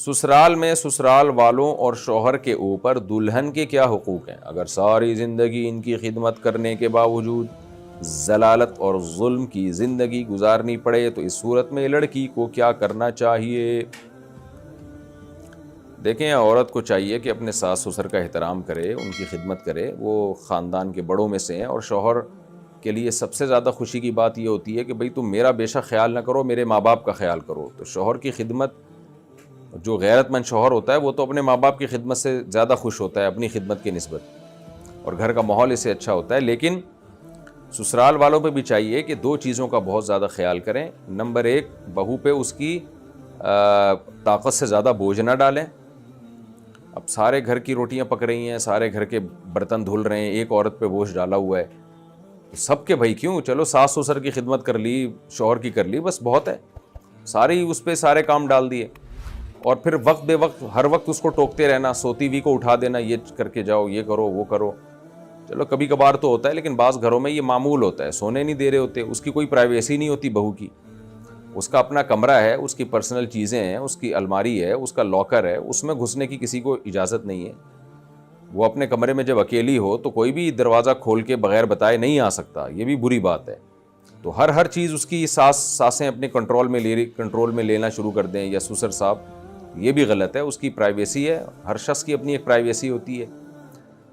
سسرال میں سسرال والوں اور شوہر کے اوپر دلہن کے کیا حقوق ہیں؟ اگر ساری زندگی ان کی خدمت کرنے کے باوجود ذلالت اور ظلم کی زندگی گزارنی پڑے تو اس صورت میں لڑکی کو کیا کرنا چاہیے؟ دیکھیں، عورت کو چاہیے کہ اپنے ساس سسر کا احترام کرے، ان کی خدمت کرے، وہ خاندان کے بڑوں میں سے ہیں، اور شوہر کے لیے سب سے زیادہ خوشی کی بات یہ ہوتی ہے کہ بھئی تم میرا بے شک خیال نہ کرو، میرے ماں باپ کا خیال کرو۔ تو شوہر کی خدمت، جو غیرت مند شوہر ہوتا ہے وہ تو اپنے ماں باپ کی خدمت سے زیادہ خوش ہوتا ہے اپنی خدمت کی نسبت، اور گھر کا ماحول اس سے اچھا ہوتا ہے۔ لیکن سسرال والوں پہ بھی چاہیے کہ دو چیزوں کا بہت زیادہ خیال کریں۔ نمبر ایک، بہو پہ اس کی طاقت سے زیادہ بوجھ نہ ڈالیں۔ اب سارے گھر کی روٹیاں پک رہی ہیں، سارے گھر کے برتن دھل رہے ہیں، ایک عورت پہ بوجھ ڈالا ہوا ہے، سب کے بھائی کیوں، چلو ساس سسر کی خدمت کر لی، شوہر کی کر لی، بس بہت ہے، ساری اس پہ سارے کام ڈال دیے، اور پھر وقت بے وقت ہر وقت اس کو ٹوکتے رہنا، سوتی ہوئی کو اٹھا دینا، یہ کر کے جاؤ، یہ کرو، وہ کرو۔ چلو کبھی کبھار تو ہوتا ہے، لیکن بعض گھروں میں یہ معمول ہوتا ہے، سونے نہیں دے رہے ہوتے، اس کی کوئی پرائیویسی نہیں ہوتی بہو کی، اس کا اپنا کمرہ ہے، اس کی پرسنل چیزیں ہیں، اس کی الماری ہے، اس کا لاکر ہے، اس میں گھسنے کی کسی کو اجازت نہیں ہے۔ وہ اپنے کمرے میں جب اکیلی ہو تو کوئی بھی دروازہ کھول کے بغیر بتائے نہیں آ سکتا، یہ بھی بری بات ہے۔ تو ہر چیز اس کی ساسیں اپنے کنٹرول میں لینا شروع کر دیں، یا سسر صاحب، یہ بھی غلط ہے۔ اس کی پرائیویسی ہے، ہر شخص کی اپنی ایک پرائیویسی ہوتی ہے،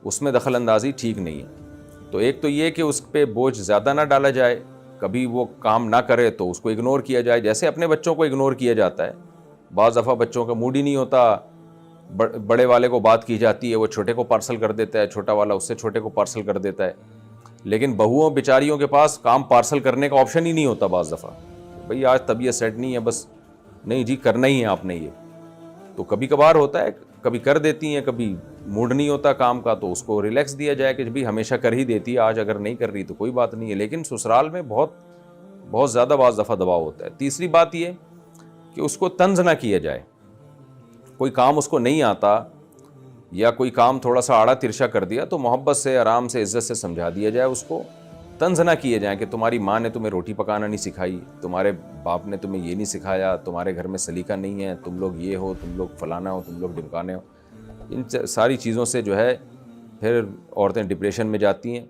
اس میں دخل اندازی ٹھیک نہیں ہے۔ تو ایک تو یہ کہ اس پہ بوجھ زیادہ نہ ڈالا جائے، کبھی وہ کام نہ کرے تو اس کو اگنور کیا جائے، جیسے اپنے بچوں کو اگنور کیا جاتا ہے۔ بعض دفعہ بچوں کا موڈ ہی نہیں ہوتا، بڑے والے کو بات کی جاتی ہے، وہ چھوٹے کو پارسل کر دیتا ہے، چھوٹا والا اس سے چھوٹے کو پارسل کر دیتا ہے، لیکن بہوؤں بیچاریوں کے پاس کام پارسل کرنے کا آپشن ہی نہیں ہوتا بعض دفعہ۔ بھئی آج طبیعت سیٹ نہیں ہے، بس نہیں جی کرنا ہی ہے آپ نے یہ، تو کبھی کبھار ہوتا ہے، کبھی کر دیتی ہیں، کبھی موڈ نہیں ہوتا کام کا، تو اس کو ریلیکس دیا جائے کہ بھی ہمیشہ کر ہی دیتی ہے، آج اگر نہیں کر رہی تو کوئی بات نہیں ہے۔ لیکن سسرال میں بہت زیادہ بعض دفعہ دباؤ ہوتا ہے۔ تیسری بات یہ کہ اس کو طنز نہ کیا جائے، کوئی کام اس کو نہیں آتا یا کوئی کام تھوڑا سا آڑا ترچھا کر دیا تو محبت سے، آرام سے، عزت سے سمجھا دیا جائے، اس کو طنز نہ کیے جائیں کہ تمہاری ماں نے تمہیں روٹی پکانا نہیں سکھائی، تمہارے باپ نے تمہیں یہ نہیں سکھایا، تمہارے گھر میں سلیقہ نہیں ہے، تم لوگ یہ ہو، تم لوگ فلانا ہو، تم لوگ ڈمکانے ہو۔ ان ساری چیزوں سے جو ہے پھر عورتیں ڈپریشن میں جاتی ہیں۔